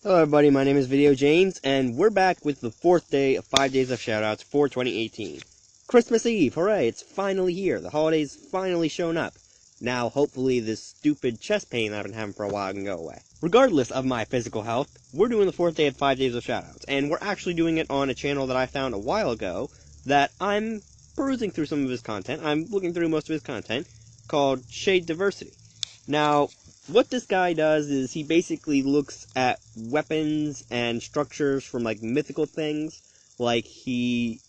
Hello everybody, my name is VideoJames, and we're back with the 4th day of 5 days of shoutouts for 2018. Christmas Eve, hooray, it's finally here. The holiday's finally shown up. Now, hopefully this stupid chest pain I've been having for a while can go away. Regardless of my physical health, we're doing the 4th day of 5 days of shoutouts, and we're actually doing it on a channel that I found a while ago that I'm perusing through some of his content. I'm looking through most of his content, called Shadiversity. Now, what this guy does is he basically looks at weapons and structures from, like, mythical things. Like, the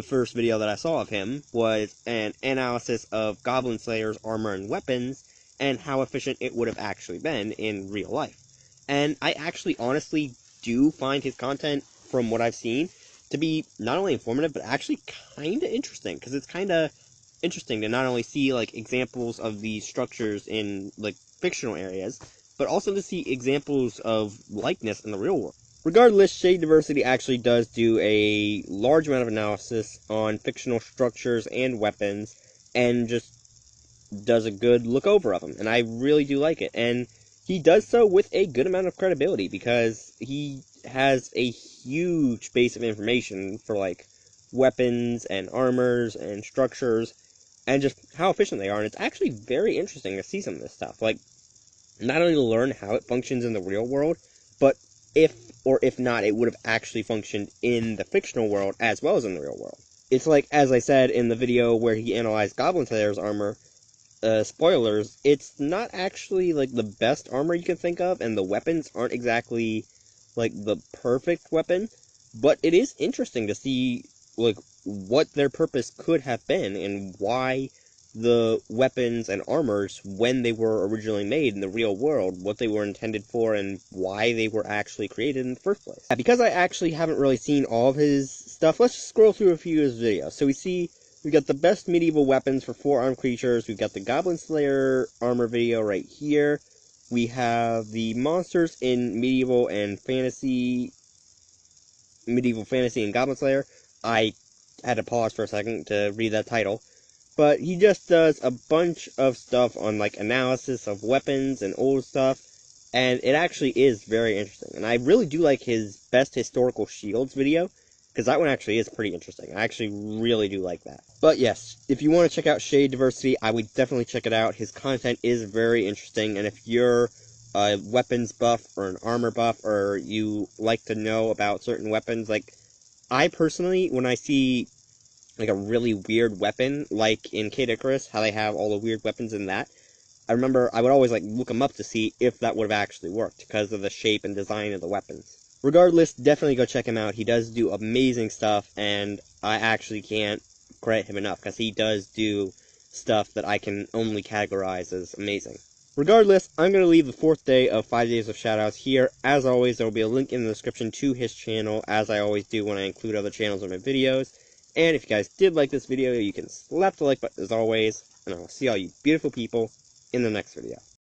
first video that I saw of him was an analysis of Goblin Slayer's armor and weapons, and how efficient it would have actually been in real life. And I actually honestly do find his content, from what I've seen, to be not only informative, but actually kinda interesting, because it's kinda interesting to not only see, like, examples of these structures in, like, fictional areas, but also to see examples of likeness in the real world. Regardless, Shadiversity actually does do a large amount of analysis on fictional structures and weapons, and just does a good look over of them, and I really do like it. And he does so with a good amount of credibility, because he has a huge base of information for, like, weapons and armors and structures, and just how efficient they are. And it's actually very interesting to see some of this stuff. Like, not only to learn how it functions in the real world, but if not, it would have actually functioned in the fictional world as well as in the real world. It's like, as I said in the video where he analyzed Goblin Slayer's armor, spoilers, it's not actually, like, the best armor you can think of, and the weapons aren't exactly, like, the perfect weapon, but it is interesting to see, like, what their purpose could have been, and why the weapons and armors, when they were originally made in the real world, what they were intended for, and why they were actually created in the first place. Because I actually haven't really seen all of his stuff, let's just scroll through a few of his videos. So we got the best medieval weapons for 4-armed creatures, we've got the Goblin Slayer armor video right here, we have the monsters in medieval fantasy and Goblin Slayer. I had to pause for a second to read that title. But he just does a bunch of stuff on, like, analysis of weapons and old stuff, and it actually is very interesting. And I really do like his best historical shields video, because that one actually is pretty interesting. I actually really do like that. But yes, if you want to check out Shadiversity, I would definitely check it out. His content is very interesting, and if you're a weapons buff or an armor buff, or you like to know about certain weapons, like, I personally, when I see, like, a really weird weapon, like in Kid Icarus, how they have all the weird weapons in that, I remember I would always, like, look them up to see if that would have actually worked, because of the shape and design of the weapons. Regardless, definitely go check him out. He does do amazing stuff, and I actually can't credit him enough, because he does do stuff that I can only categorize as amazing. Regardless, I'm going to leave the 4th day of 5 days of shoutouts here. As always, there will be a link in the description to his channel, as I always do when I include other channels in my videos. And if you guys did like this video, you can slap the like button as always, and I'll see all you beautiful people in the next video.